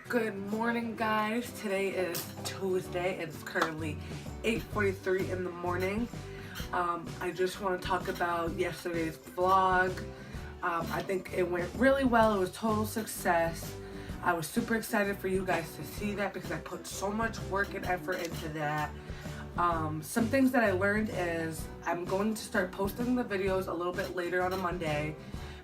Good morning, guys. Today is Tuesday. It's currently 8:43 in the morning. I just want to talk about yesterday's vlog. I think it went really well. It was total success. I was super excited for you guys to see that because I put so much work and effort into that. Some things that I learned is I'm going to start posting the videos a little bit later on a Monday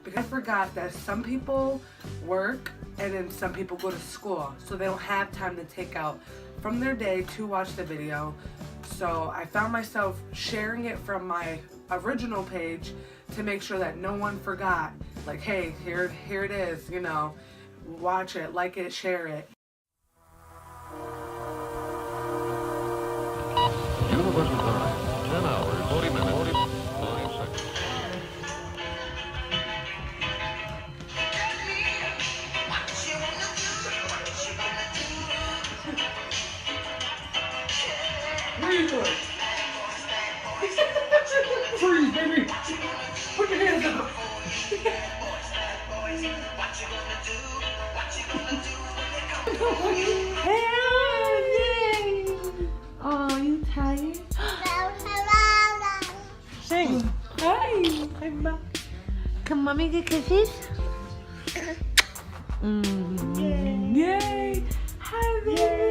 because I forgot that some people work and then some people go to school, so they don't have time to take out from their day to watch the video. So I found myself sharing it from my original page to make sure that no one forgot. Like, hey, here it is, you know, watch it, like it, share it. Universal time, 10 hours, 40 minutes, 40 seconds. What are you doing? Freeze, baby! Put your hands up! Hey! Oh, you tired? Sing! Hi! Hi, can mommy get kisses? Yay! Hi, baby!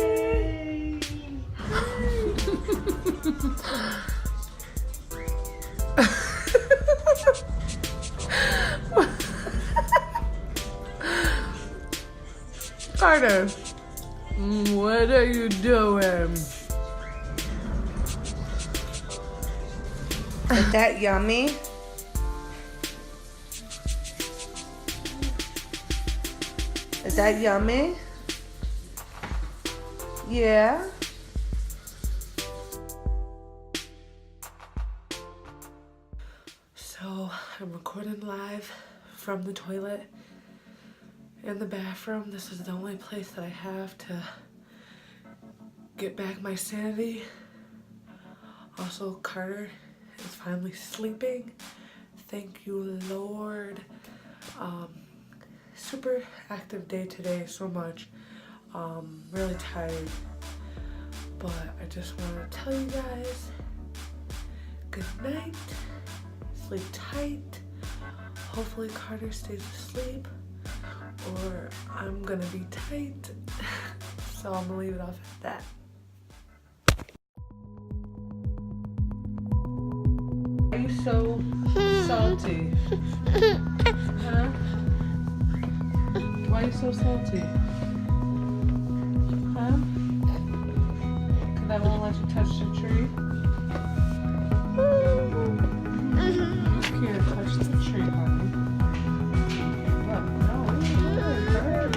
Carter, what are you doing? Is that yummy? Is that yummy? Yeah. So I'm recording live from the toilet in the bathroom. This is the only place that I have to get back my sanity. Also, Carter is finally sleeping. Thank you, Lord. Super active day today, so much. Really tired. But I just want to tell you guys, good night. Sleep tight. Hopefully Carter stays asleep, or I'm gonna be tight. So I'm gonna leave it off at that. Why are you so salty? Huh? Why are you so salty? Huh? Because I won't let you touch the tree? You can't touch the tree, honey. What? No, what are you doing, Carter?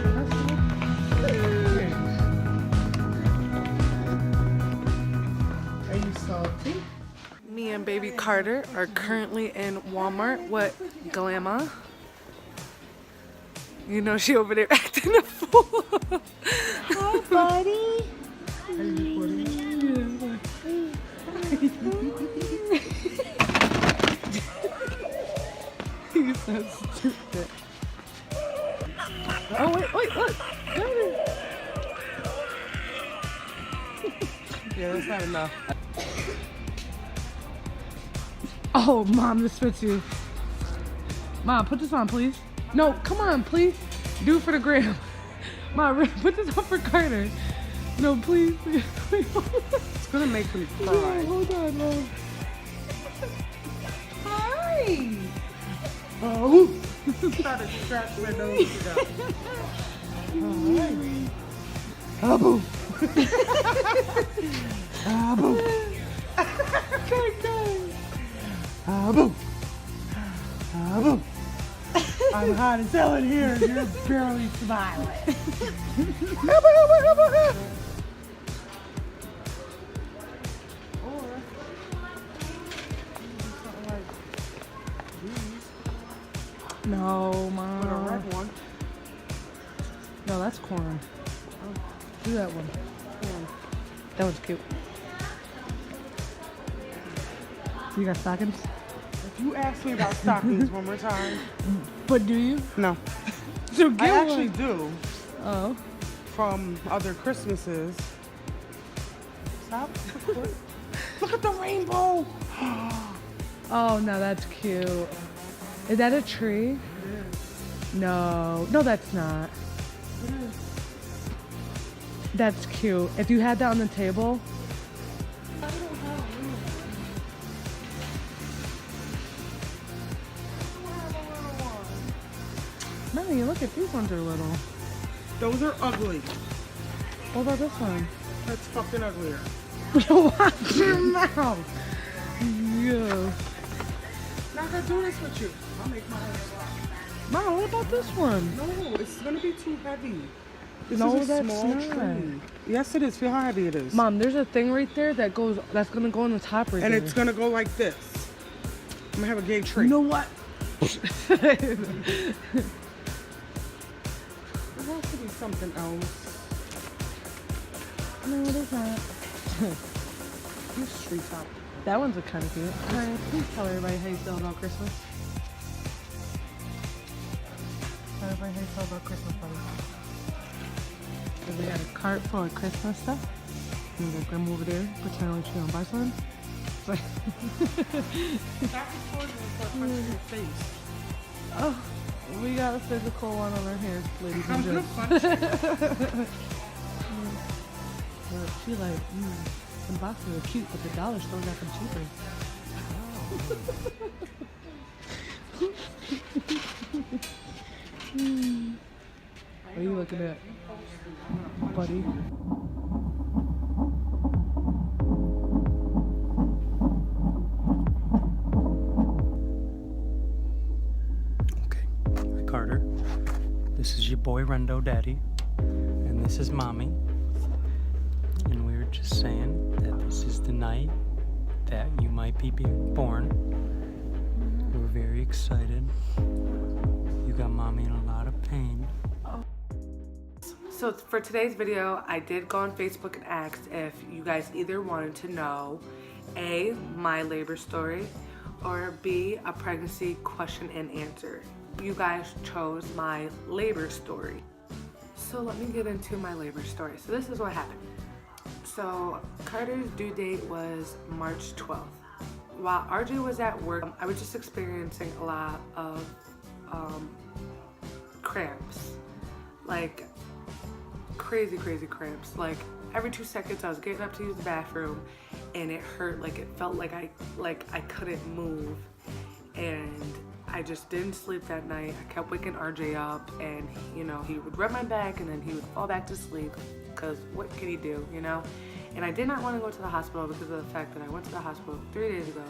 Are you salty? Me and baby Carter are currently in Walmart with Glamma. You know she over there acting a fool. Hi, buddy. Are you recording? You're so stupid. Oh, wait, look. Yeah, that's not enough. Oh, Mom, this fits you. Mom, put this on, please. No, come on, please. Do it for the gram. Mom, put this on for Carter. No, please. It's gonna make me cry. Yeah, hold on, Mom. Hi. Oh. Try to scratch my nose. Hi. Abu. Abu. Abu. Abu. I'm hot as hell in here. You're barely smiling. Abu, Abu, Abu, Abu. No, Mom. With a red one. No, that's corn. Do that one. That one's cute. You got stockings? If you ask me about stockings one more time. But do you? No. So get I actually one. do. Oh. From other Christmases. Stop. Look at the rainbow. Oh, no, that's cute. Is that a tree? It is. No. No, that's not. It is. That's cute. If you had that on the table. I don't have a Mommy, look at these ones are little. Those are ugly. What about this one? That's fucking uglier. Watch your mouth. Yeah. Not gonna do this with you. I'll make my own slide. Mom, what about this one? No, it's gonna be too heavy. This No, is a that's small not. tree. Yes, it is. Feel how heavy it is. Mom, there's a thing right there that's gonna go on the top right And there. it's gonna go like this. I'm gonna have a gay tree. You know what? There has to be something else. No, there's not. You street top. That one's a kind of cute. Alright, please tell everybody how you feel about Christmas. Tell everybody how you feel about Christmas, buddy. We got a cart full of Christmas stuff. And the grandma over there pretending like she don't buy some. It's like Stop recording and start punching your face. oh, we got a physical one on our hands, ladies I'm and gonna gents. punch you. She like, some boxes are cute, but the dollar store got them cheaper. What are you looking at, buddy? Okay, Carter, this is your boy Rendo Daddy, and this is Mommy, and we were just saying that this is the night that you might be born. We're very excited. You got Mommy in a lot of pain. So for today's video, I did go on Facebook and asked if you guys either wanted to know A, my labor story, or B, a pregnancy question and answer. You guys chose my labor story. So let me get into my labor story. So this is what happened. So Carter's due date was March 12th. While RJ was at work, I was just experiencing a lot of cramps. Like crazy cramps. Like every 2 seconds I was getting up to use the bathroom and it hurt. Like it felt like I couldn't move, and I just didn't sleep that night. I kept waking RJ up, and you know, he would rub my back and then he would fall back to sleep, because what can he do, you know? And I did not want to go to the hospital because of the fact that I went to the hospital 3 days ago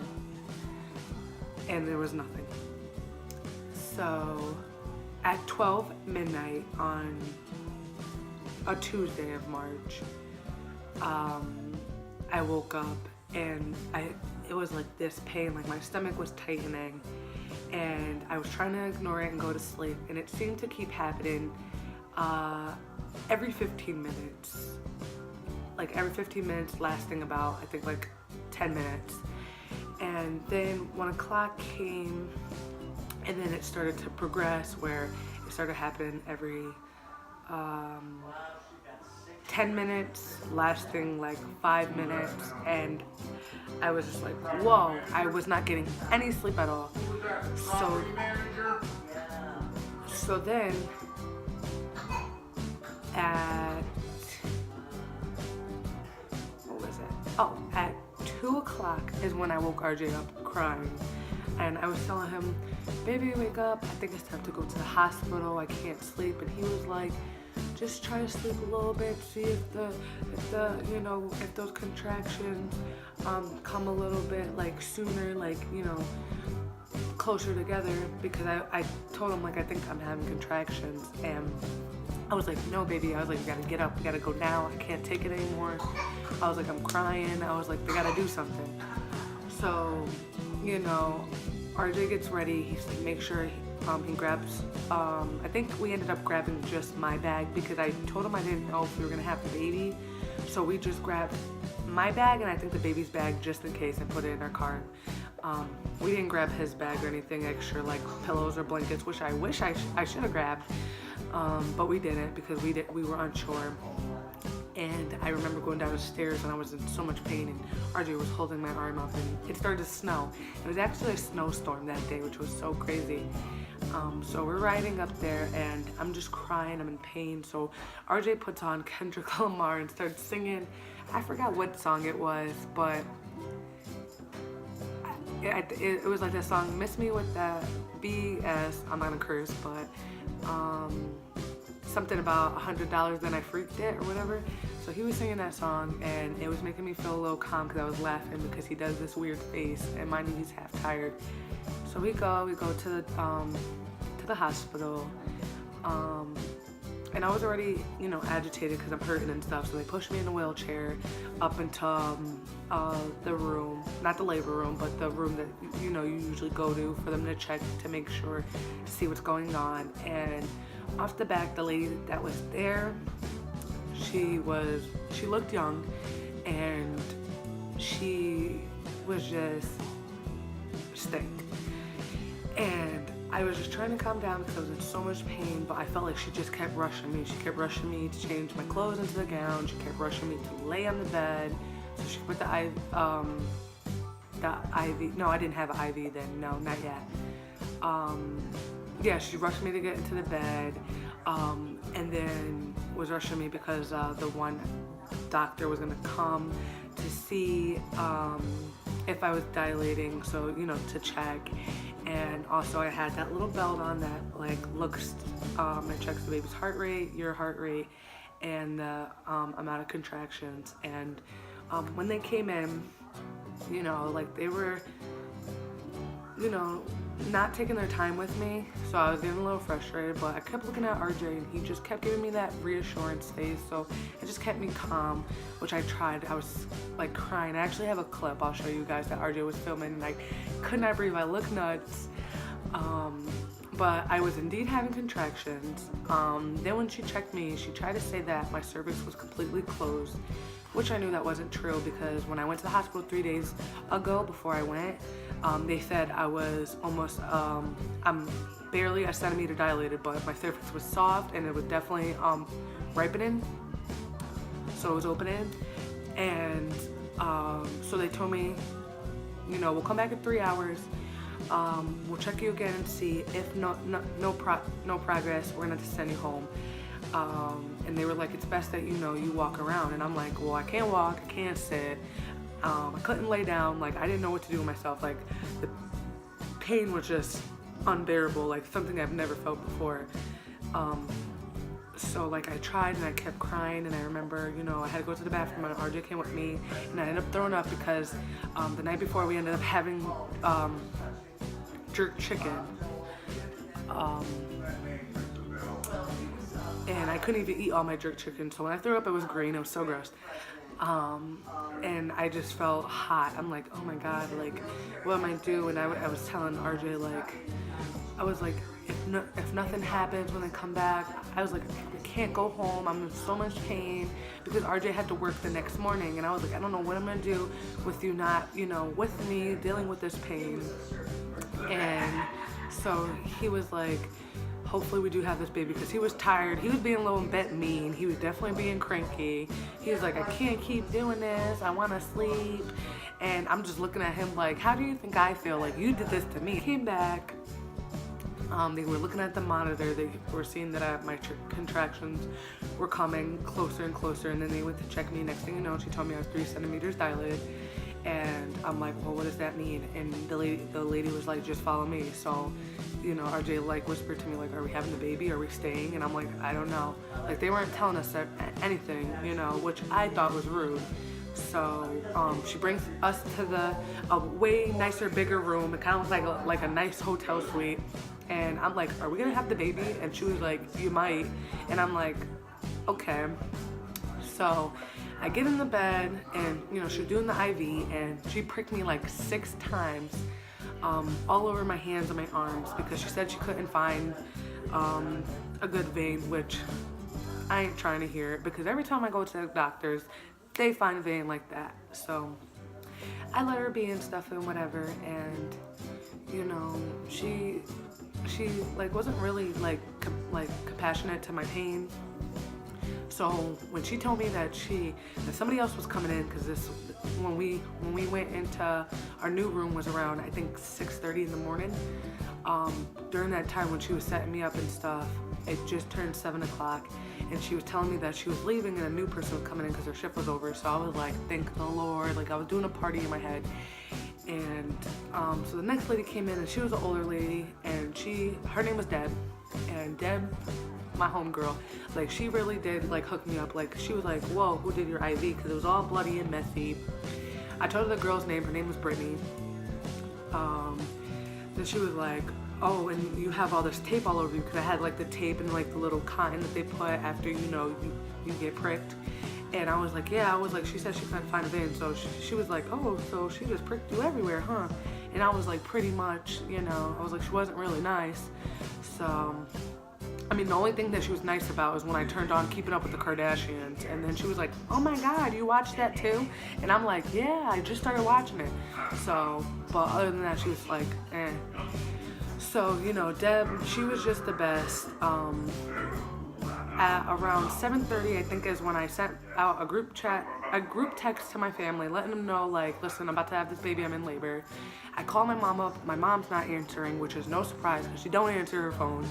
and there was nothing. So at 12 midnight on a Tuesday of March, I woke up and it was like this pain, like my stomach was tightening, and I was trying to ignore it and go to sleep, and it seemed to keep happening every 15 minutes. Like every 15 minutes, lasting about, I think, like 10 minutes. And then 1 o'clock came, and then it started to progress where it started happening every 10 minutes, lasting like 5 minutes, and I was just like, whoa, I was not getting any sleep at all. So then at, what was it? Oh, at 2 o'clock is when I woke RJ up crying, and I was telling him, baby, wake up, I think it's time to go to the hospital, I can't sleep. And he was like, just try to sleep a little bit, see if those contractions come a little bit like sooner, like, closer together, because I told him, like, I think I'm having contractions, and I was like, no, baby. I was like, you gotta get up, you gotta go now, I can't take it anymore. I was like, I'm crying. I was like, they gotta do something. So, RJ gets ready. He's like, make sure he grabs, I think we ended up grabbing just my bag, because I told him I didn't know if we were gonna have the baby. So we just grabbed my bag and I think the baby's bag just in case, and put it in our car. We didn't grab his bag or anything extra, like pillows or blankets, which I wish I should have grabbed, but we didn't, because we were unsure. And I remember going down the stairs and I was in so much pain, and RJ was holding my arm up, and it started to snow. It was actually a snowstorm that day, which was so crazy. So we're riding up there and I'm just crying, I'm in pain. So RJ puts on Kendrick Lamar and starts singing. I forgot what song it was, but it was like that song, Miss Me with that BS, I'm not gonna curse, but something about $100, then I freaked it or whatever. So he was singing that song and it was making me feel a little calm, because I was laughing because he does this weird face, and mind you, he's half tired. So we go to the hospital, and I was already, agitated because I'm hurting and stuff. So they pushed me in a wheelchair up into the room, not the labor room, but the room that you usually go to for them to check, to make sure, to see what's going on. And off the back, the lady that was there, she looked young, and she was just stink. And I was just trying to calm down because I was in so much pain, but I felt like she just kept rushing me. She kept rushing me to change my clothes into the gown. She kept rushing me to lay on the bed. So she put the IV. No, I didn't have an IV then. No, not yet. Yeah, she rushed me to get into the bed, and then was rushing me because the one doctor was gonna come to see if I was dilating, so to check. And also I had that little belt on that looks, it checks the baby's heart rate, your heart rate, and the amount of contractions. And when they came in, they were, not taking their time with me, so I was getting a little frustrated, but I kept looking at RJ and he just kept giving me that reassurance face, so it just kept me calm, which I tried. I was crying. I actually have a clip I'll show you guys that RJ was filming, and I could not breathe. I looked nuts, but I was indeed having contractions. Then when she checked me, she tried to say that my cervix was completely closed, which I knew that wasn't true, because when I went to the hospital 3 days ago before I went, they said I was almost, I'm barely a centimeter dilated, but my cervix was soft and it was definitely ripening, so it was opening. And so they told me, we'll come back in 3 hours, we'll check you again and see if no progress, we're gonna have to send you home. And they were like, it's best that you walk around. And I'm like, well, I can't walk, I can't sit, I couldn't lay down, I didn't know what to do with myself. The pain was just unbearable, something I've never felt before. So I tried and I kept crying, and I remember, I had to go to the bathroom, and RJ came with me, and I ended up throwing up because the night before we ended up having jerk chicken. And I couldn't even eat all my jerk chicken, so when I threw up, it was green. It was so gross. And I just felt hot. I'm like, oh my god, what am I do? And I was telling RJ, I was like, if nothing happens when I come back, I was like, I can't go home. I'm in so much pain, because RJ had to work the next morning, and I was like, I don't know what I'm gonna do with you not, with me dealing with this pain. And so he was like, hopefully we do have this baby, because he was tired. He was being a little bit mean. He was definitely being cranky. He was like, I can't keep doing this. I want to sleep. And I'm just looking at him like, how do you think I feel? You did this to me. He came back. They were looking at the monitor. They were seeing that my contractions were coming closer and closer. And then they went to check me. Next thing you know, she told me I was 3 centimeters dilated. And I'm like, well, what does that mean? And the lady was like, just follow me. So, you know, RJ like whispered to me like, are we having the baby? Are we staying? And I'm like, I don't know. Like they weren't telling us anything, you know, which I thought was rude. So she brings us to a way nicer, bigger room. It kind of looks like a nice hotel suite. And I'm like, are we gonna have the baby? And she was like, you might. And I'm like, okay. So I get in the bed and, you know, she's doing the IV and she pricked me like 6 times all over my hands and my arms because she said she couldn't find a good vein, which I ain't trying to hear it because every time I go to the doctors, they find a vein like that. So I let her be and stuff and whatever, and you know, she like wasn't really like compassionate to my pain. So when she told me that somebody else was coming in, because when we went into our new room was around I think 6:30 in the morning. During that time when she was setting me up and stuff, it just turned 7 o'clock, and she was telling me that she was leaving and a new person was coming in because her shift was over. So I was like, thank the Lord, like I was doing a party in my head. And so the next lady came in and she was an older lady, and her name was Deb, and Deb, my homegirl, like she really did like hook me up. Like she was like, whoa, who did your IV? Because it was all bloody and messy. I told her the girl's name, her name was Brittany. Then she was like, oh, and you have all this tape all over you, because I had like the tape and like the little cotton that they put after, you know, you get pricked. And I was like, yeah, I was like, she said she couldn't find a vein. So she was like, oh, so she just pricked you everywhere, huh? And I was like, pretty much, you know, I was like, she wasn't really nice. So, I mean, the only thing that she was nice about was when I turned on Keeping Up with the Kardashians. And then she was like, oh my God, you watched that too? And I'm like, yeah, I just started watching it. So, but other than that, she was like, eh. So, you know, Deb, she was just the best. At around 7:30, I think, is when I sent out a group text to my family, letting them know, like, listen, I'm about to have this baby, I'm in labor. I call my mom up, my mom's not answering, which is no surprise because she don't answer her phone.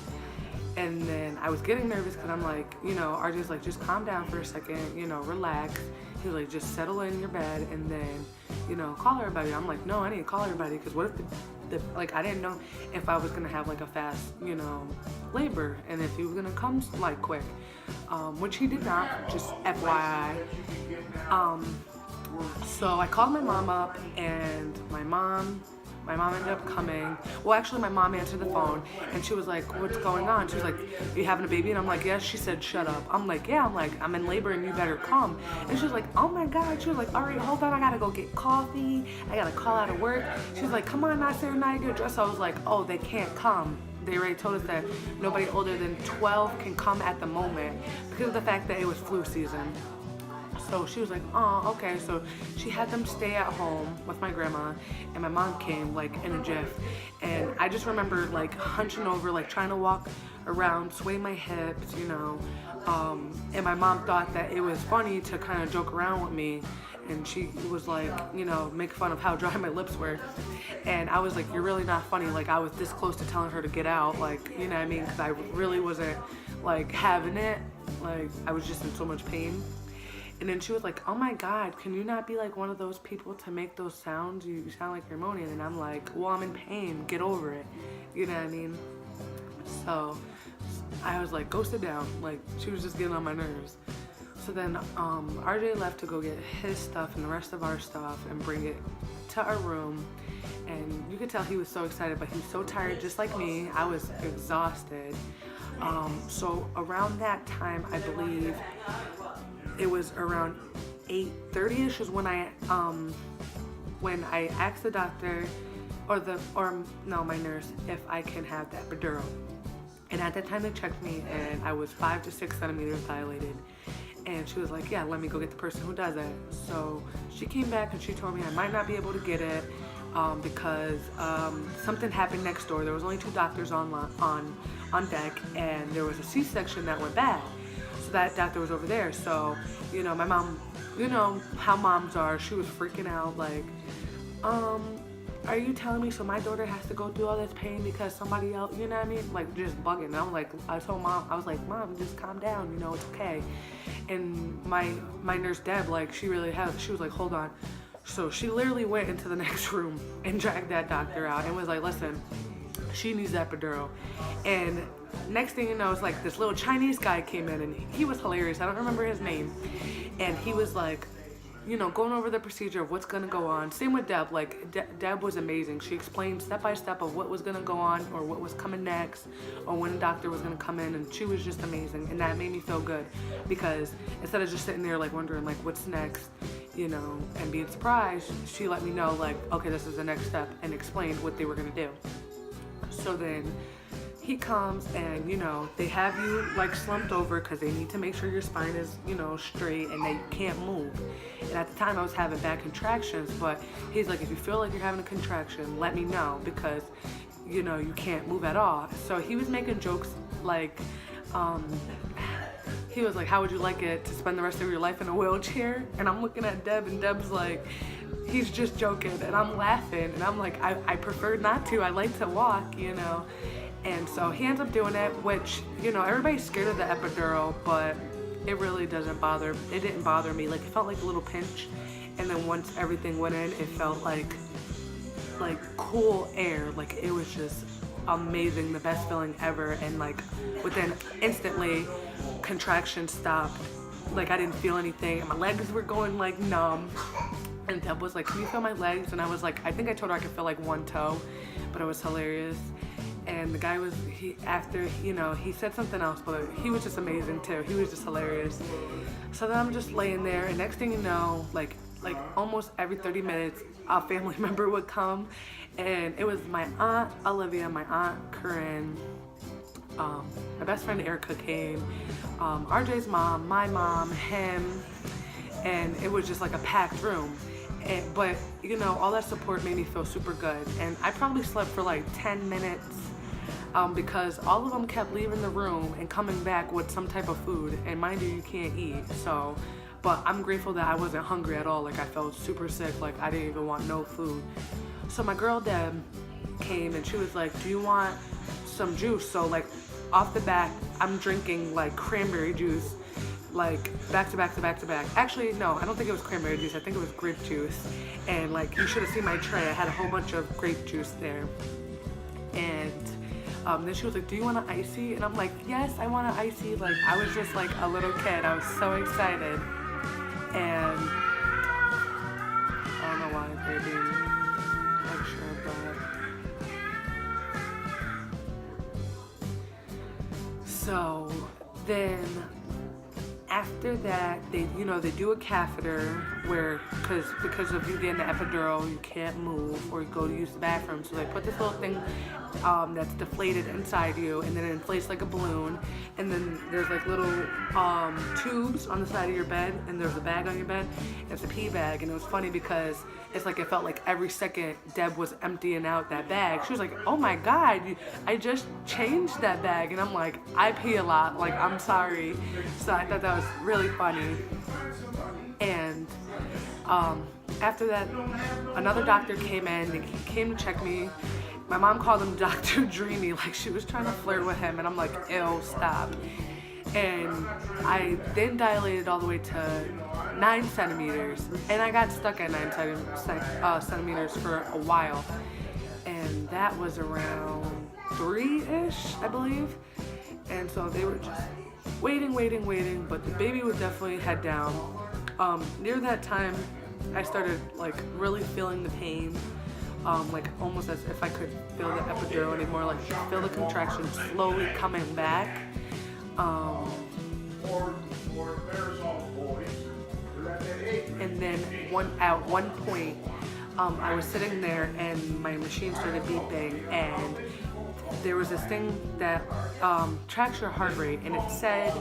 And then I was getting nervous because I'm like, you know, RJ's like, just calm down for a second, you know, relax. He was like, just settle in your bed and then, you know, call everybody. I'm like, no, I need to call everybody because what if like I didn't know if I was gonna have like a fast, you know, labor, and if he was gonna come like quick, which he did not, just FYI. So I called my mom up, and my mom ended up coming. Well, actually, my mom answered the phone, and she was like, what's going on? She was like, are you having a baby? And I'm like, yes. She said, shut up. I'm like, yeah. I'm like, I'm in labor, and you better come. And she was like, oh my God. She was like, all right, hold on. I gotta go get coffee. I gotta call out of work. She was like, come on, Nasir and I get dressed. I was like, oh, they can't come. They already told us that nobody older than 12 can come at the moment because of the fact that it was flu season. So she was like, oh, okay. So she had them stay at home with my grandma, and my mom came like in a jiff. And I just remember like hunching over, like trying to walk around, sway my hips, you know. And my mom thought that it was funny to kind of joke around with me. And she was like, you know, make fun of how dry my lips were. And I was like, you're really not funny. Like I was this close to telling her to get out, like, you know what I mean? Because I really wasn't like having it. Like I was just in so much pain. And then she was like, oh my God, can you not be like one of those people to make those sounds? You sound like you're moaning. And I'm like, well, I'm in pain. Get over it. You know what I mean? So I was like, go sit down. Like she was just getting on my nerves. So then RJ left to go get his stuff and the rest of our stuff and bring it to our room. And you could tell he was so excited, but he was so tired, just like me. I was exhausted. So around that time, I believe, it was around 8:30ish is when I asked the doctor my nurse if I can have that epidural. And at that time they checked me and I was 5 to 6 centimeters dilated. And she was like, yeah, let me go get the person who does it. So she came back and she told me I might not be able to get it because something happened next door. There was only 2 doctors on deck, and there was a C-section that went bad. So that doctor was over there. So, you know, my mom, you know how moms are, she was freaking out like, are you telling me so my daughter has to go through all this pain because somebody else, you know what I mean? Like just bugging. And I'm like, I told mom, I was like, Mom, just calm down, you know, it's okay. And my nurse Deb, like she was like, hold on. So she literally went into the next room and dragged that doctor out and was like, listen, She needs the epidural. And next thing you know, it's like this little Chinese guy came in, and he was hilarious. I don't remember his name. And he was like, you know, going over the procedure of what's gonna go on. Same with Deb. Like, Deb was amazing. She explained step by step of what was gonna go on, or what was coming next, or when the doctor was gonna come in, and she was just amazing. And that made me feel good, because instead of just sitting there like wondering like what's next, you know, and being surprised, she let me know like, okay, this is the next step, and explained what they were gonna do. So then he comes, and you know, they have you like slumped over because they need to make sure your spine is, you know, straight and they can't move. And at the time I was having bad contractions, but he's like, if you feel like you're having a contraction, let me know, because you know, you can't move at all. So he was making jokes like, he was like, how would you like it to spend the rest of your life in a wheelchair? And I'm looking at Deb, and Deb's like, he's just joking. And I'm laughing, and I'm like, I prefer not to. I like to walk, you know. And so he ends up doing it, which, you know, everybody's scared of the epidural, but it really didn't bother me. Like, it felt like a little pinch. And then once everything went in, it felt like cool air. Like, it was just amazing, the best feeling ever. And like within instantly, contractions stopped. Like, I didn't feel anything, and my legs were going like numb. And Deb was like, can you feel my legs? And I was like, I think I told her I could feel like one toe, but it was hilarious. And the guy was, after, you know, he said something else, but he was just amazing too. He was just hilarious. So then I'm just laying there, and next thing you know, like almost every 30 minutes, a family member would come. And it was my aunt Olivia, my aunt Corinne, my best friend Erica came, RJ's mom, my mom, him, and it was just like a packed room. But you know, all that support made me feel super good. And I probably slept for like 10 minutes, because all of them kept leaving the room and coming back with some type of food. And mind you, you can't eat. So, but I'm grateful that I wasn't hungry at all. Like, I felt super sick. Like, I didn't even want no food. So my girl Deb came, and she was like, do you want some juice? So like, off the bat, I'm drinking like cranberry juice, like back to back to back to back. Actually, no, I don't think it was cranberry juice. I think it was grape juice. And like, you should have seen my tray. I had a whole bunch of grape juice there. And then she was like, do you want an icy? And I'm like, yes, I want an icy. Like, I was just like a little kid. I was so excited. And I don't know why they're being extra, but so then after that, they do a catheter where, because of you getting the epidural, you can't move or you go to use the bathroom. So they put this little thing that's deflated inside you, and then it inflates like a balloon. And then there's like little tubes on the side of your bed, and there's a bag on your bed. It's a pee bag, and it was funny because it's like, it felt like every second Deb was emptying out that bag. She was like, oh my God, I just changed that bag. And I'm like, I pee a lot, like, I'm sorry. So I thought that was really funny. And after that, another doctor came in, and he came to check me. My mom called him Dr. Dreamy, like she was trying to flirt with him, and I'm like, ew, stop. And I then dilated all the way to 9 centimeters, and I got stuck at 9 centimeters for a while, and that was around 3-ish, I believe. And so they were just waiting, but the baby would definitely head down. Near that time, I started like really feeling the pain, like almost as if I could feel the epidural anymore, like feel the contraction slowly coming back. And then at one point, I was sitting there and my machine started beeping, and there was this thing that tracks your heart rate, and it said,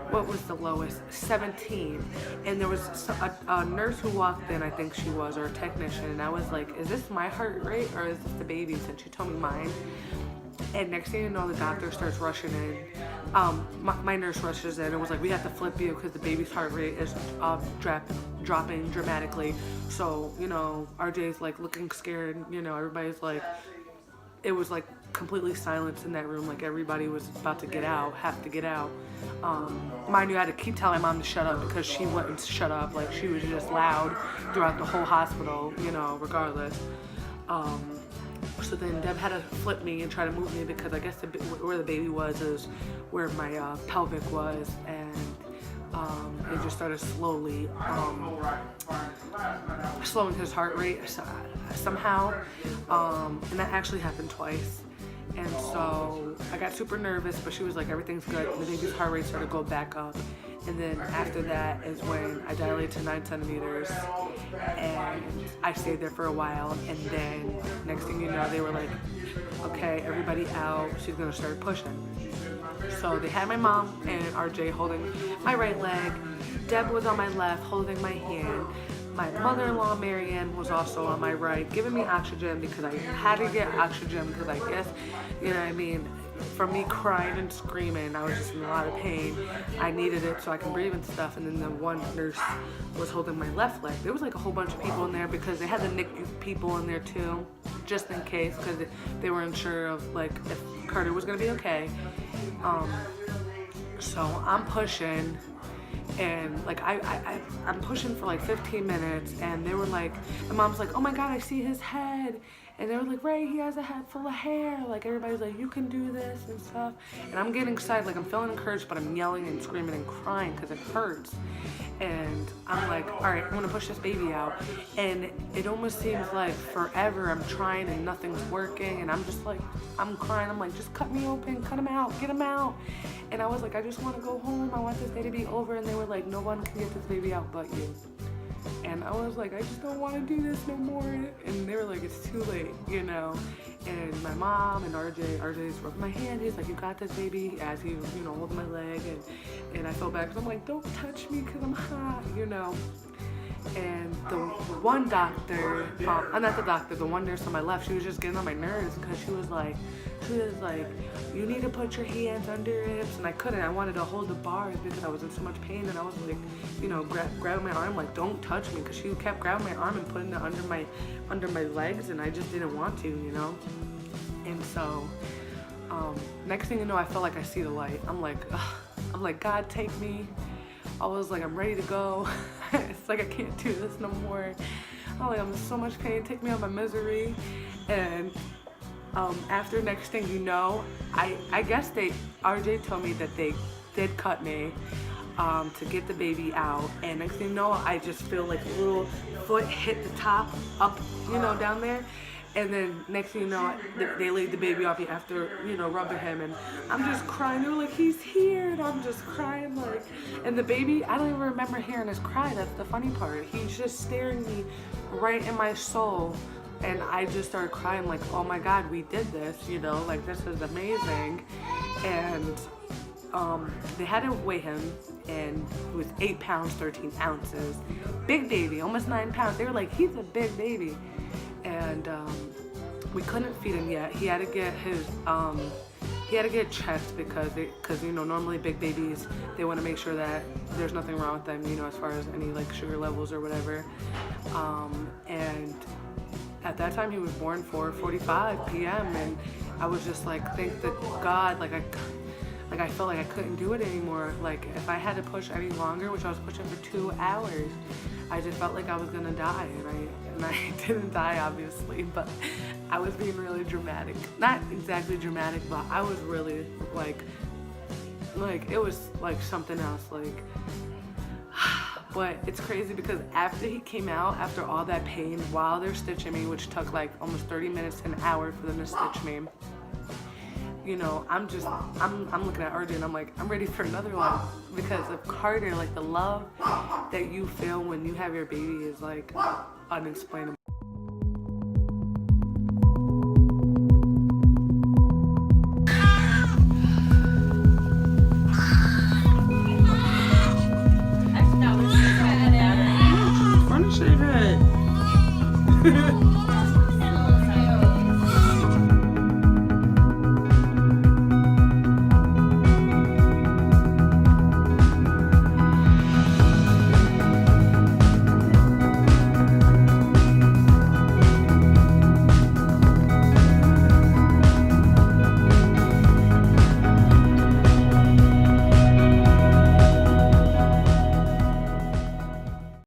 what was the lowest? 17. And there was a nurse who walked in, I think she was, or a technician, and I was like, is this my heart rate or is this the baby's? And she told me mine. And next thing you know, the doctor starts rushing in. My nurse rushes in and was like, we have to flip you because the baby's heart rate is dropping dramatically. So, you know, RJ's like looking scared, you know, everybody's like, it was like completely silence in that room, like everybody was about to have to get out. Mind you, I had to keep telling my mom to shut up because she wouldn't shut up. Like, she was just loud throughout the whole hospital, you know, regardless. So then Deb had to flip me and try to move me because I guess where the baby was is where my pelvic was, and it just started slowly slowing his heart rate somehow, and that actually happened twice. And so I got super nervous, but she was like, everything's good. And the baby's heart rate started to go back up. And then after that is when I dilated to 9 centimeters, and I stayed there for a while. And then next thing you know, they were like, okay, everybody out, she's gonna start pushing. So they had my mom and RJ holding my right leg. Deb was on my left holding my hand. My mother-in-law, Marianne, was also on my right, giving me oxygen because I had to get oxygen because I guess, you know what I mean, from me crying and screaming, I was just in a lot of pain. I needed it so I can breathe and stuff. And then the one nurse was holding my left leg. There was like a whole bunch of people in there because they had the NICU people in there too, just in case, because they were unsure of like if Carter was gonna be okay. So I'm pushing. And like I'm pushing for like 15 minutes, and they were like, my mom's like, oh my god, I see his head. And they were like, Ray, he has a head full of hair. Like everybody's like, you can do this and stuff. And I'm getting excited, like I'm feeling encouraged, but I'm yelling and screaming and crying because it hurts. And I'm like, all right, I'm gonna push this baby out. And it almost seems like forever I'm trying and nothing's working. And I'm just like, I'm crying. I'm like, just cut me open, cut him out, get him out. And I was like, I just want to go home. I want this day to be over. And they were like, no one can get this baby out but you. And I was like, I just don't want to do this no more. And they were like, it's too late, you know. And my mom and RJ's rubbing my hand. He's like, you got this, baby, as he, you know, holding my leg. And I felt bad because I'm like, don't touch me because I'm hot, you know. And the one doctor, not the doctor, the one nurse on my left, she was just getting on my nerves because she was like, you need to put your hands under hips. And I couldn't. I wanted to hold the bars because I was in so much pain, and I was like, you know, grabbing my arm, like, don't touch me, because she kept grabbing my arm and putting it under my legs, and I just didn't want to, you know. And so next thing you know, I felt like I see the light. I'm like, God, take me. I was like, I'm ready to go. It's like I can't do this no more. I'm in so much pain. Take me out of my misery. And after next thing you know, I guess RJ told me that they did cut me to get the baby out. And next thing you know, I just feel like a little foot hit the top up, you know, down there. And then next thing you know, they laid the baby off after, you know, rubbing him. And I'm just crying. They were like, he's here. And I'm just crying like, and the baby, I don't even remember hearing his cry. That's the funny part. He's just staring me right in my soul. And I just started crying like, oh my God, we did this, you know, like this is amazing. And they had to weigh him, and he was 8 pounds, 13 ounces. Big baby, almost 9 pounds. They were like, he's a big baby. And we couldn't feed him yet. He had to get his, he had to get checked because you know, normally big babies, they want to make sure that there's nothing wrong with them, you know, as far as any like sugar levels or whatever. And at that time he was born 4:45 p.m. and I was just like, thank the God, I felt like I couldn't do it anymore. Like if I had to push any longer, which I was pushing for 2 hours, I just felt like I was gonna die, and I didn't die obviously, but I was being really dramatic. Not exactly dramatic, but I was really like it was like something else, like. But it's crazy because after he came out, after all that pain, while they're stitching me, which took like almost 30 minutes to an hour for them to stitch me, you know, I'm looking at RJ and I'm like, I'm ready for another one, because of Carter, like the love that you feel when you have your baby is like unexplainable.